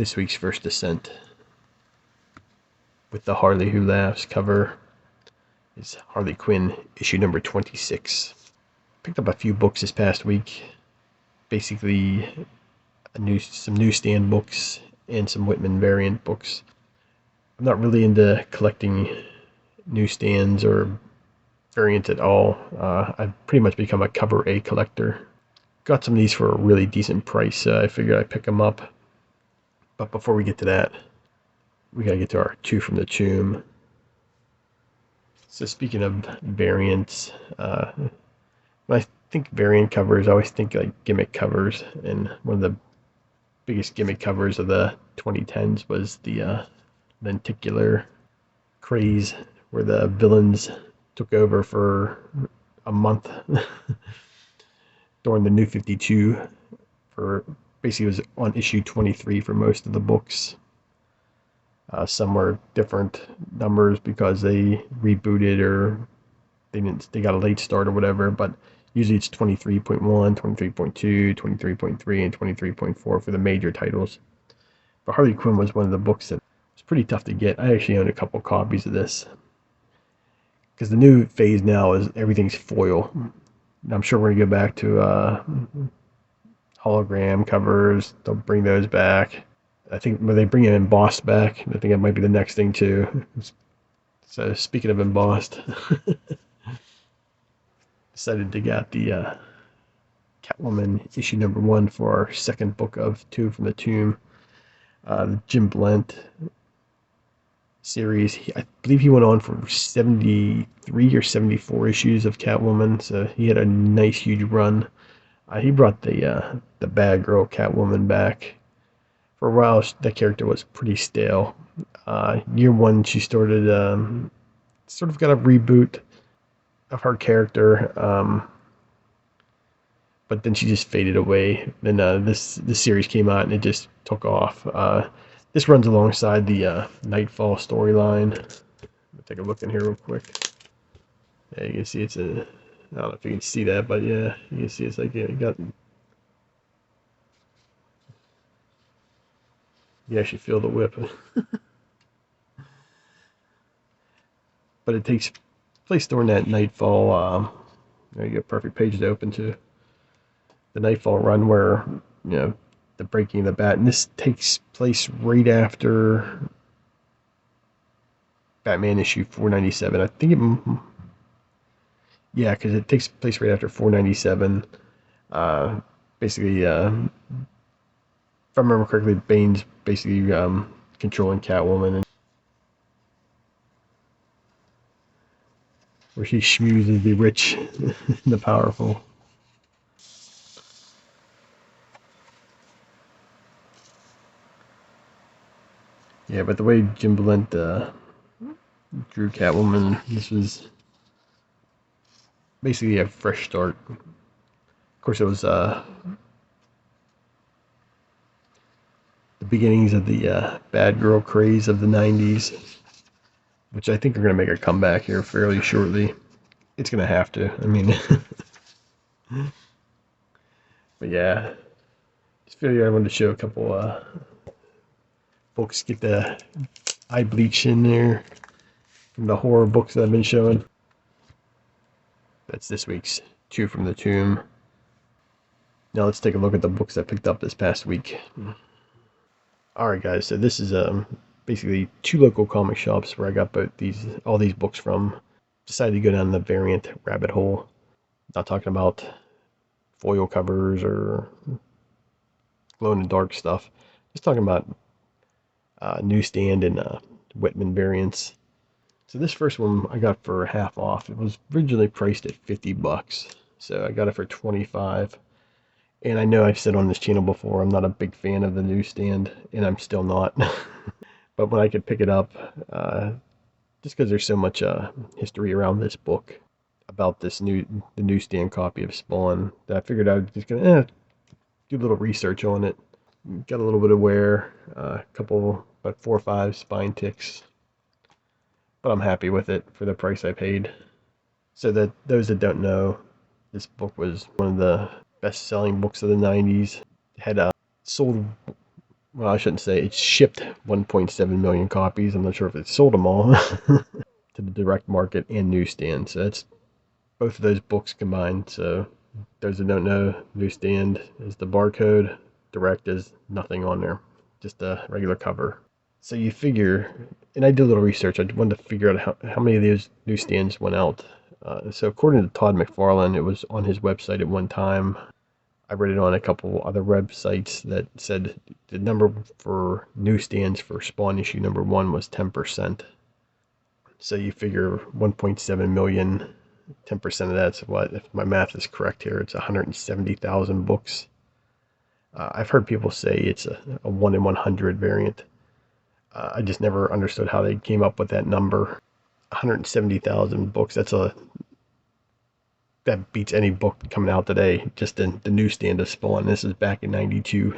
this week's First Descent with the Harley Who Laughs cover is Harley Quinn issue number 26. Picked up a few books this past week, basically some newsstand books and some Whitman variant books. I'm not really into collecting newsstands or variants at all. I've pretty much become a cover A collector. Got some of these for a really decent price, so I figured I'd pick them up. But before we get to that, we gotta get to our two from the tomb. So speaking of variants, when I think variant covers, I always think like gimmick covers, and one of the biggest gimmick covers of the 2010s was the lenticular craze, where the villains took over for a month during the New 52. For basically, it was on issue 23 for most of the books. Some were different numbers because they rebooted or they got a late start or whatever, but usually it's 23.1, 23.2, 23.3, and 23.4 for the major titles. But Harley Quinn was one of the books that was pretty tough to get. I actually own a couple copies of this, because the new phase now is everything's foil. I'm sure we're going to go back to hologram covers. They'll bring those back. I think when they bring it embossed back, I think that might be the next thing too. So speaking of embossed, decided to get the Catwoman issue number 1 for our second book of Two from the Tomb. The Jim Blent series. I believe he went on for 73 or 74 issues of Catwoman, so he had a nice huge run. He brought the bad girl Catwoman back. For a while, that character was pretty stale. Year 1, she started sort of got a reboot of her character, but then she just faded away. Then this series came out and it just took off. This runs alongside the Nightfall storyline. Take a look in here real quick. Yeah, you can see it's a. I don't know if you can see that, but yeah, you can see it's like you got. You actually feel the whip. But it takes place during that Nightfall. You get a perfect page to open to. The Nightfall run where, the breaking of the bat. And this takes place right after Batman issue 497. I think it. Yeah, because it takes place right after 497. Basically, if I remember correctly, Bane's basically controlling Catwoman, and where she schmoozes the rich and the powerful. Yeah, but the way Jim Blent drew Catwoman, this was basically a fresh start. Of course, it was the beginnings of the bad girl craze of the 90s, which I think are going to make a comeback here fairly shortly. It's going to have to. I mean, but yeah, just figured I wanted to show a couple books, get the eye bleach in there from the horror books that I've been showing. That's this week's Two from the Tomb. Now let's take a look at the books I picked up this past week. Alright guys, so this is basically 2 local comic shops where I got all these books from. Decided to go down the variant rabbit hole. Not talking about foil covers or glow-in-the-dark stuff. Just talking about newsstand and Whitman variants. So this first one I got for half off. It was originally priced at $50, so I got it for $25. And I know I've said on this channel before, I'm not a big fan of the newsstand, and I'm still not. But when I could pick it up, just because there's so much history around this book about the newsstand copy of Spawn, that I figured I was just gonna do a little research on it. Got a little bit of wear, a couple, about 4 or 5 spine ticks, but I'm happy with it for the price I paid. So that those that don't know, this book was one of the best-selling books of the 90s. It had sold well, I shouldn't say it shipped 1.7 million copies. I'm not sure if it sold them all to the direct market and newsstand. So that's both of those books combined. So those that don't know, newsstand is the barcode, direct is nothing on there, just a regular cover. So you figure, and I did a little research. I wanted to figure out how many of those newsstands went out. So according to Todd McFarlane, it was on his website at one time. I read it on a couple other websites that said the number for newsstands for Spawn issue number 1 was 10%. So you figure 1.7 million, 10% of that's what, if my math is correct here, it's 170,000 books. I've heard people say it's a 1 in 100 variant. I just never understood how they came up with that number. 170,000 books, that beats any book coming out today, just in the newsstand of Spawn. This is back in 92.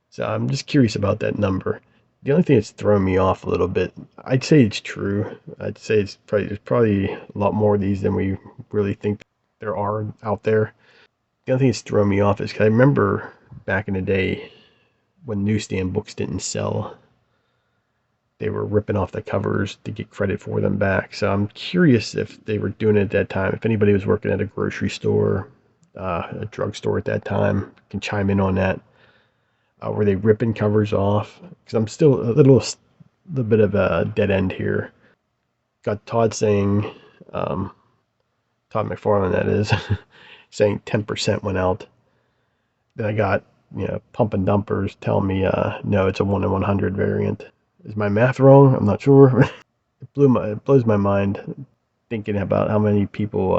So I'm just curious about that number. The only thing that's thrown me off a little bit, I'd say it's true. I'd say there's probably a lot more of these than we really think there are out there. The only thing that's thrown me off is because I remember back in the day when newsstand books didn't sell, they were ripping off the covers to get credit for them back. So I'm curious if they were doing it at that time. If anybody was working at a grocery store, a drugstore at that time, can chime in on that. Were they ripping covers off? Because I'm still a little bit of a dead end here. Got Todd saying, Todd McFarlane that is, saying 10% went out. Then I got, Pump and Dumpers telling me, no, it's a 1 in 100 variant. Is my math wrong? I'm not sure. It blows my mind thinking about how many people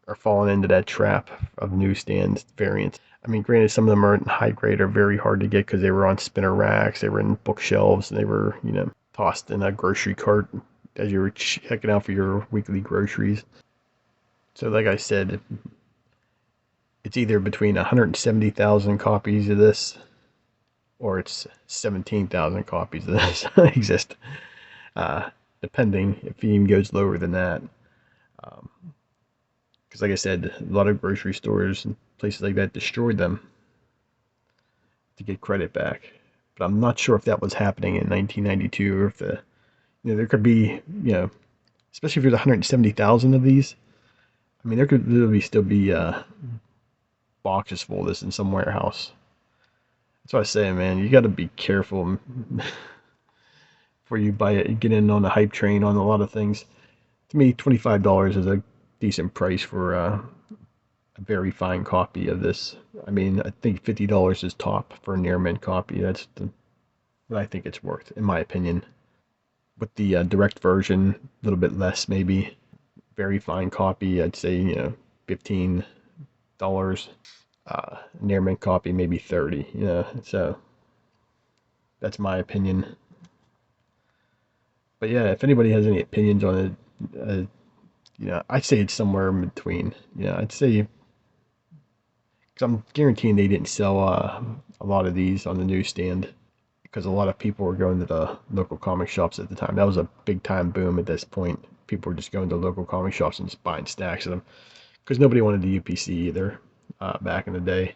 are falling into that trap of newsstand variants. I mean, granted, some of them are in high grade, are very hard to get because they were on spinner racks, they were in bookshelves, and they were, tossed in a grocery cart as you were checking out for your weekly groceries. So, like I said, it's either between 170,000 copies of this or it's 17,000 copies of this exist, depending if it even goes lower than that. Because, like I said, a lot of grocery stores and places like that destroyed them to get credit back. But I'm not sure if that was happening in 1992 or if there could be, especially if there's 170,000 of these. I mean, there could literally still be boxes full of this in some warehouse. That's what I say, man. You got to be careful before you buy it. You get in on the hype train on a lot of things. To me, $25 is a decent price for a very fine copy of this. I mean, I think $50 is top for a near mint copy. That's what I think it's worth, in my opinion. With the direct version, a little bit less maybe. Very fine copy, I'd say, $15. Near mint copy, maybe 30. So that's my opinion. But yeah, if anybody has any opinions on it, I'd say it's somewhere in between. I'd say, because I'm guaranteeing they didn't sell a lot of these on the newsstand because a lot of people were going to the local comic shops at the time. That was a big time boom at this point. People were just going to local comic shops and just buying stacks of them because nobody wanted the UPC either back in the day.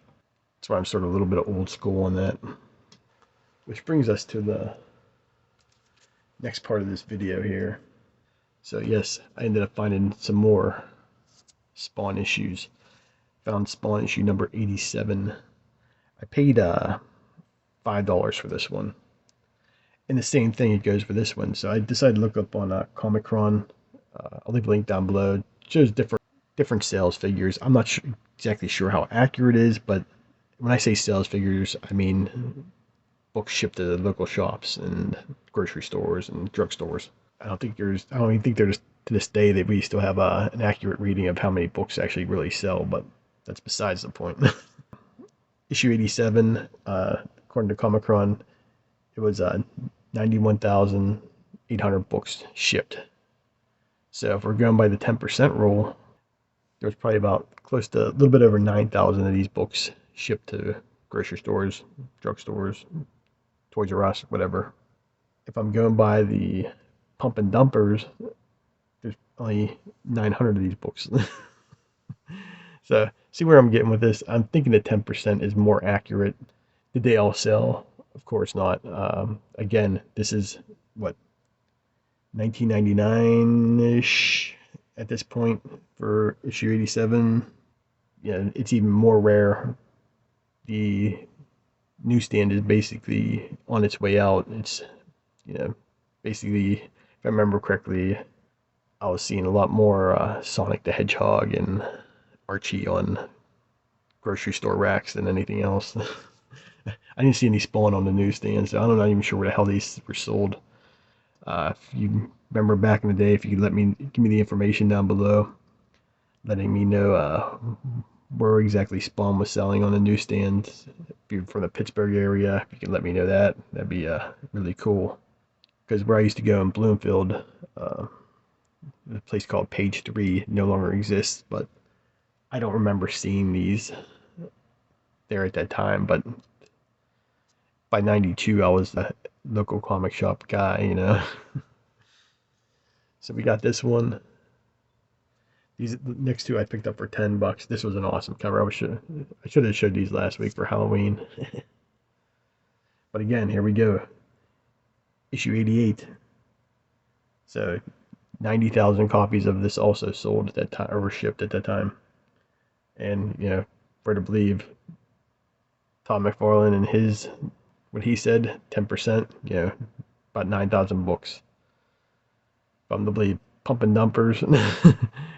That's why I'm sort of a little bit of old school on that. Which brings us to the next part of this video here. So yes, I ended up finding some more Spawn issues. Found Spawn issue number 87. I paid $5 for this one. And the same thing it goes for this one. So I decided to look up on Comicron. I'll leave a link down below. It shows different sales figures. I'm not exactly sure how accurate it is, but when I say sales figures, I mean books shipped to the local shops and grocery stores and drugstores. I don't even think there's to this day that we still have an accurate reading of how many books actually really sell, but that's besides the point. Issue 87, according to Comicron, it was 91,800 books shipped. So if we're going by the 10% rule, there was probably about close to a little bit over 9,000 of these books shipped to grocery stores, drugstores, Toys R Us, whatever. If I'm going by the Pump and Dumpers, there's only 900 of these books. So, see where I'm getting with this? I'm thinking the 10% is more accurate. Did they all sell? Of course not. Again, this is what, 1999-ish at this point for issue 87. Yeah, it's even more rare. The newsstand is basically on its way out. It's, basically, if I remember correctly, I was seeing a lot more Sonic the Hedgehog and Archie on grocery store racks than anything else. I didn't see any Spawn on the newsstand, so I'm not even sure where the hell these were sold. If you remember back in the day, if you could give me the information down below, letting me know where exactly Spawn was selling on the newsstand. If you're from the Pittsburgh area, if you can let me know that, that'd be really cool. Because where I used to go in Bloomfield, a place called Page 3 no longer exists, but I don't remember seeing these there at that time. But by 92, I was a local comic shop guy. So we got this one. These next two I picked up for $10. This was an awesome cover. I should have showed these last week for Halloween. But again, here we go. Issue 88. So 90,000 copies of this also sold at that time, or were shipped at that time. And for to believe Tom McFarlane and what he said, 10%, about 9,000 books. If I'm to believe Pumping Dumpers,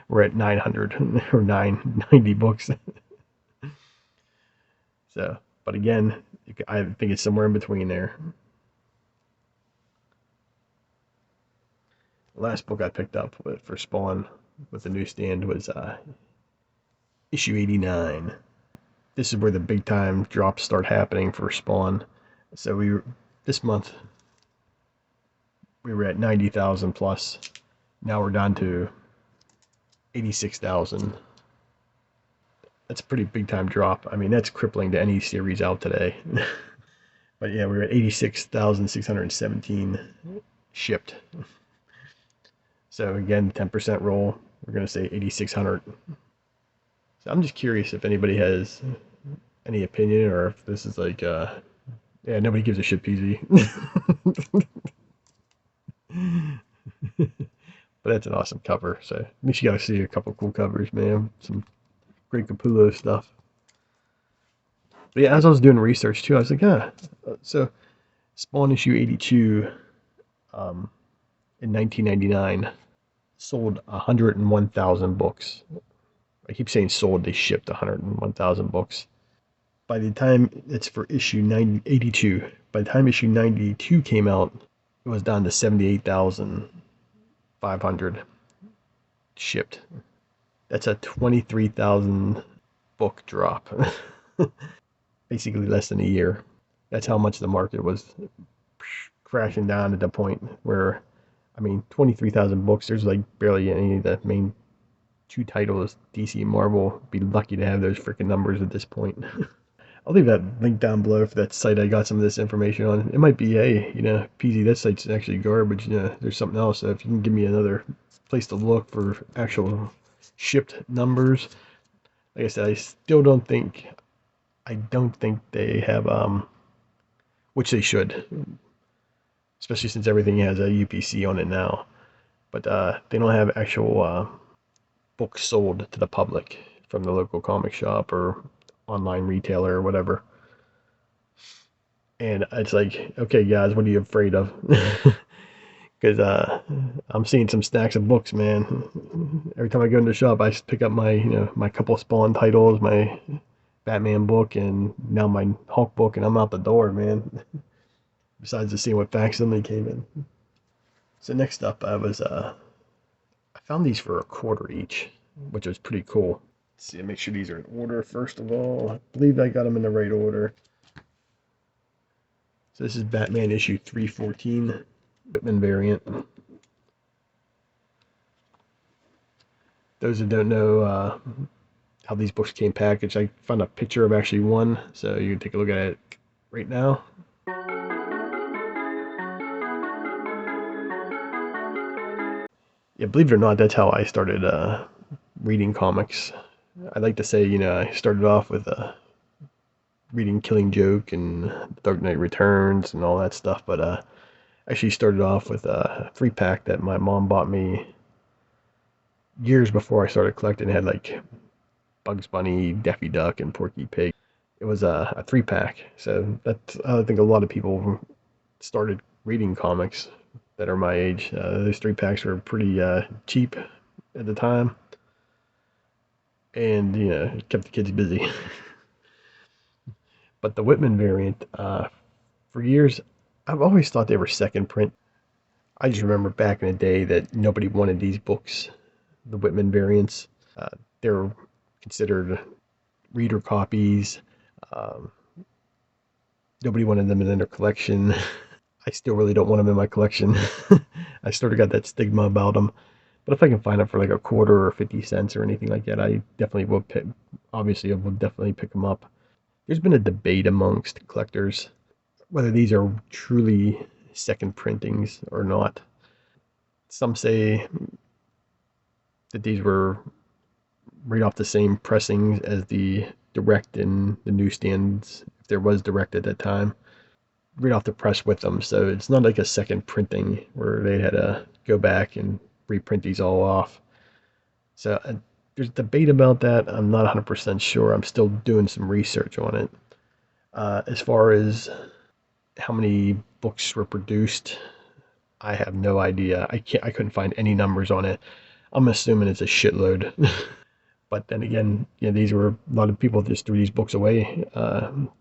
we're at 900 or 990 books. So, but again, I think it's somewhere in between there. The last book I picked up for Spawn with the newsstand was issue 89. This is where the big time drops start happening for Spawn. So this month we were at 90,000 plus. Now we're down to 86,000. That's a pretty big time drop. I mean, that's crippling to any series out today. But yeah, we were at 86,617 shipped. So again, 10% roll. We're going to say 8,600. So I'm just curious if anybody has any opinion, or if this is like, yeah, nobody gives a shit, PZ. But that's an awesome cover. So at least you got to see a couple cool covers, man. Some great Capullo stuff. But yeah, as I was doing research too, I was like, so Spawn issue 82 in 1999 sold 101,000 books. I keep saying sold, they shipped 101,000 books. By the time it's for issue 82, by the time issue 92 came out, it was down to 78,500 shipped. That's a 23,000 book drop. Basically less than a year. That's how much the market was crashing down at the point where, 23,000 books, there's like barely any of the main two titles, DC and Marvel. Be lucky to have those freaking numbers at this point. I'll leave that link down below for that site I got some of this information on. It might be, hey, PZ, that site's actually garbage. There's something else. So if you can give me another place to look for actual shipped numbers. Like I said, I don't think they have, which they should, especially since everything has a UPC on it now. But they don't have actual books sold to the public from the local comic shop or online retailer or whatever. And it's like, okay, guys, what are you afraid of? Because I'm seeing some stacks of books, man. Every time I go in the shop, I just pick up my, my couple Spawn titles, my Batman book, and now my Hulk book, and I'm out the door, man. Besides just seeing what facsimile came in. So next up, I found these for $0.25 each, which was pretty cool. Let's see, make sure these are in order first of all. I believe I got them in the right order. So this is Batman issue 314, Whitman variant. Those who don't know how these books came packaged, I found a picture of actually one, so you can take a look at it right now. Yeah, believe it or not, that's how I started reading comics. I'd like to say, I started off with reading Killing Joke and Dark Knight Returns and all that stuff, but actually started off with a 3-pack that my mom bought me years before I started collecting. It had like Bugs Bunny, Daffy Duck, and Porky Pig. It was a 3-pack, so that's I think a lot of people started reading comics that are my age. Those 3-packs were pretty cheap at the time, and it kept the kids busy. But the Whitman variant, for years, I've always thought they were second print. I just remember back in the day that nobody wanted these books, the Whitman variants. They were considered reader copies. Um, Nobody wanted them in their collection. I still really don't want them in my collection. I sort of got that stigma about them. But if I can find them for like a quarter or 50 cents or anything like that, I definitely will pick. Obviously, I will definitely pick them up. There's been a debate amongst collectors whether these are truly second printings or not. Some say that these were right off the same pressings as the direct in the newsstands, if there was direct at that time, right off the press with them. So it's not like a second printing where they had to go back and reprint these all off. So there's debate about that. I'm not 100% sure. I'm still doing some research on it. As far as how many books were produced, I have no idea. I couldn't find any numbers on it. I'm assuming it's a shitload. But then again, these were a lot of people just threw these books away.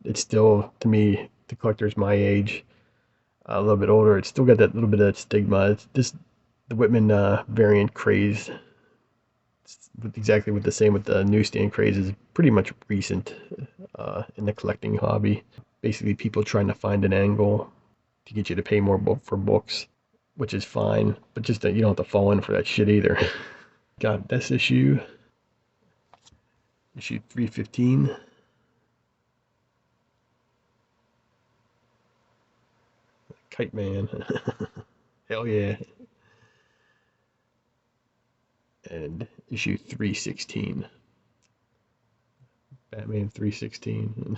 It's still, to me, the collectors my age, a little bit older, it's still got that little bit of that stigma. It's just the Whitman variant craze. It's exactly what the same with the newsstand craze is pretty much recent in the collecting hobby. Basically, people trying to find an angle to get you to pay more for books, which is fine, but just that you don't have to fall in for that shit either. Got this issue 315. Kite Man. Hell yeah. And issue 316. Batman 316.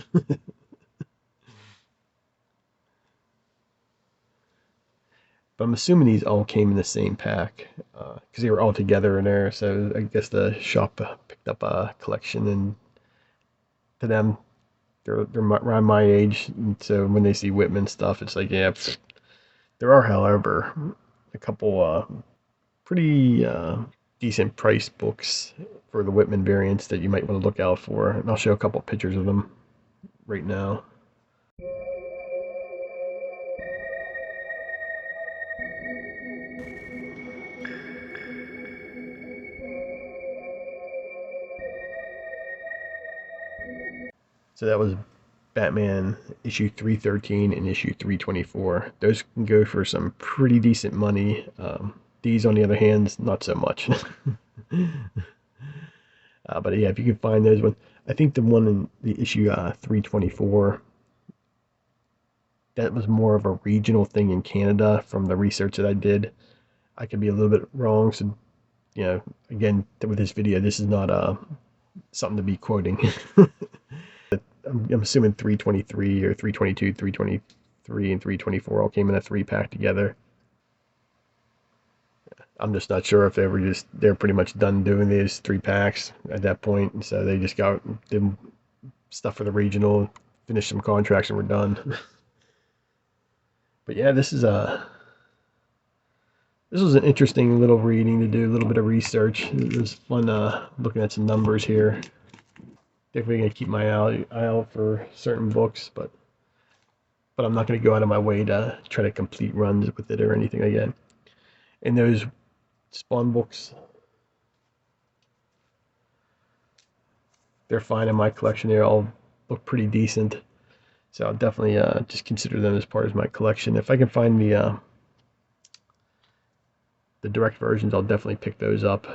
But I'm assuming these all came in the same pack because they were all together in there. So I guess the shop picked up a collection, and to them, they're around my age. And so when they see Whitman stuff, it's like, yeah. There are, however, a couple pretty decent price books for the Whitman variants that you might want to look out for. And I'll show a couple pictures of them right now. So that was Batman issue 313 and issue 324. Those can go for some pretty decent money. These, on the other hand, not so much. But yeah, if you can find those ones, I think the one in the issue 324, that was more of a regional thing in Canada from the research that I did. I could be a little bit wrong, so again, with this video, this is not something to be quoting. I'm assuming 323 or 322, 323, and 324 all came in a 3-pack together. I'm just not sure if they're pretty much done doing these 3-packs at that point, and so they just did stuff for the regional, finished some contracts, and we're done. But yeah, this was an interesting little reading to do, a little bit of research. It was fun looking at some numbers here. Definitely gonna keep my eye out for certain books, but I'm not gonna go out of my way to try to complete runs with it or anything like that. And those Spawn books, they're fine in my collection. They all look pretty decent, so I'll definitely just consider them as part of my collection. If I can find the direct versions, I'll definitely pick those up,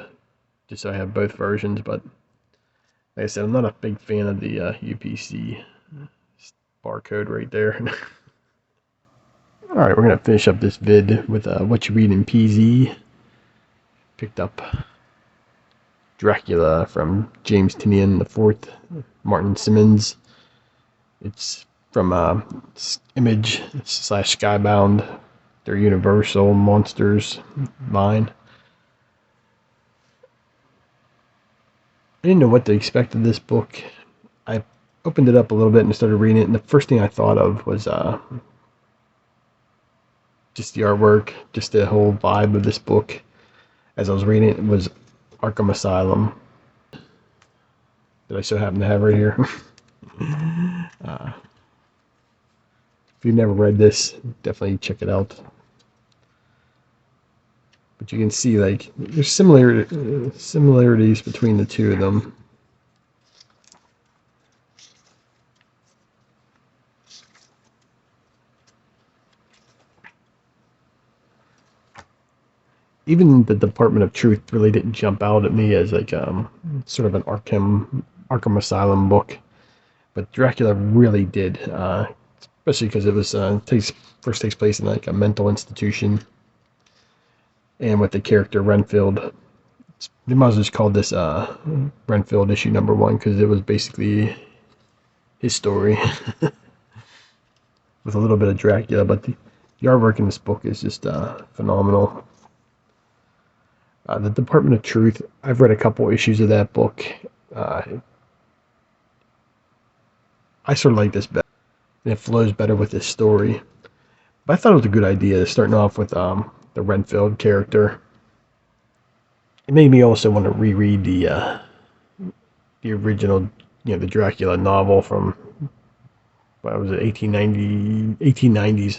just so I have both versions. But like I said, I'm not a big fan of the UPC barcode right there. Alright, we're going to finish up this vid with What You Read in PZ. Picked up Dracula from James Tinian IV, Martin Simmons. It's from Image / Skybound, their Universal Monsters line. I didn't know what to expect of this book. I opened it up a little bit and started reading it, and the first thing I thought of was just the artwork, just the whole vibe of this book. As I was reading it, was Arkham Asylum that I so happen to have right here. If you've never read this, definitely check it out. But you can see, like, there's similarities between the two of them. Even the Department of Truth really didn't jump out at me as like sort of an Arkham Asylum book, but Dracula really did, especially because it was first takes place in like a mental institution, and with the character Renfield. They might as well just call this Renfield issue #1 because it was basically his story with a little bit of Dracula, but the artwork in this book is just phenomenal. The Department of Truth, I've read a couple issues of that book. I sort of like this better, and it flows better with this story. But I thought it was a good idea, starting off with the Renfield character. It made me also want to reread the original, the Dracula novel from, what was it, 1890s.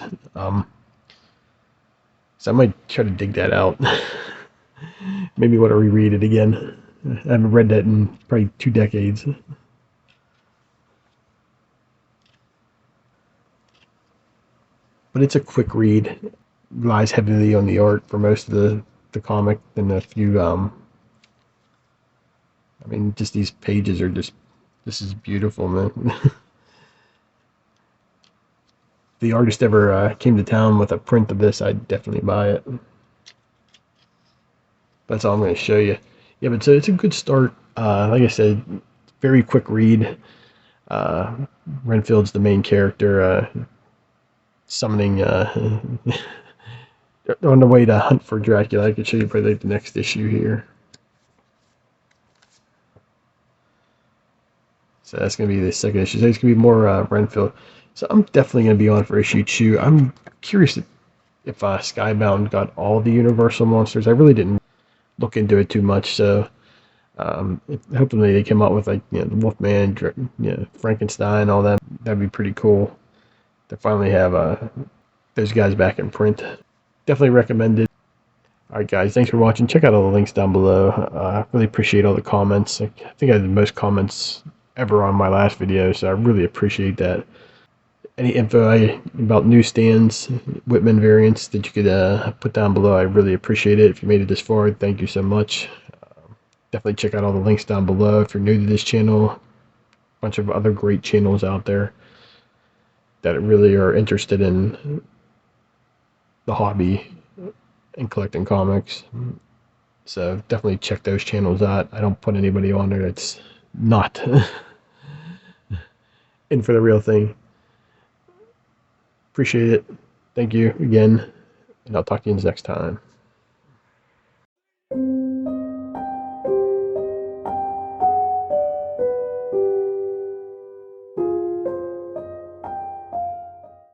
So I might try to dig that out. Maybe want to reread it again. I haven't read that in probably 2 decades. But it's a quick read. Relies heavily on the art for most of the comic, and a few I mean, just these pages are just, this is beautiful, man. If the artist ever came to town with a print of this, I'd definitely buy it. That's all I'm going to show you. Yeah, but it's a good start. Like I said, very quick read. Renfield's the main character, summoning on the way to hunt for Dracula. I could show you probably like the next issue here. So that's going to be the second issue. So it's going to be more Renfield. So I'm definitely going to be on for issue 2. I'm curious if Skybound got all the Universal monsters. I really didn't look into it too much. So hopefully they come out with like the Wolfman, Frankenstein, all that. That'd be pretty cool to finally have those guys back in print. Definitely recommend it. Alright guys, thanks for watching. Check out all the links down below. I really appreciate all the comments. I think I had the most comments ever on my last video, so I really appreciate that. Any info about newsstands, Whitman variants that you could put down below, I really appreciate it. If you made it this far, thank you so much. Definitely check out all the links down below. If you're new to this channel, a bunch of other great channels out there that really are interested in the hobby and collecting comics. So definitely check those channels out. I don't put anybody on there that's not in for the real thing. Appreciate it. Thank you again, and I'll talk to you next time.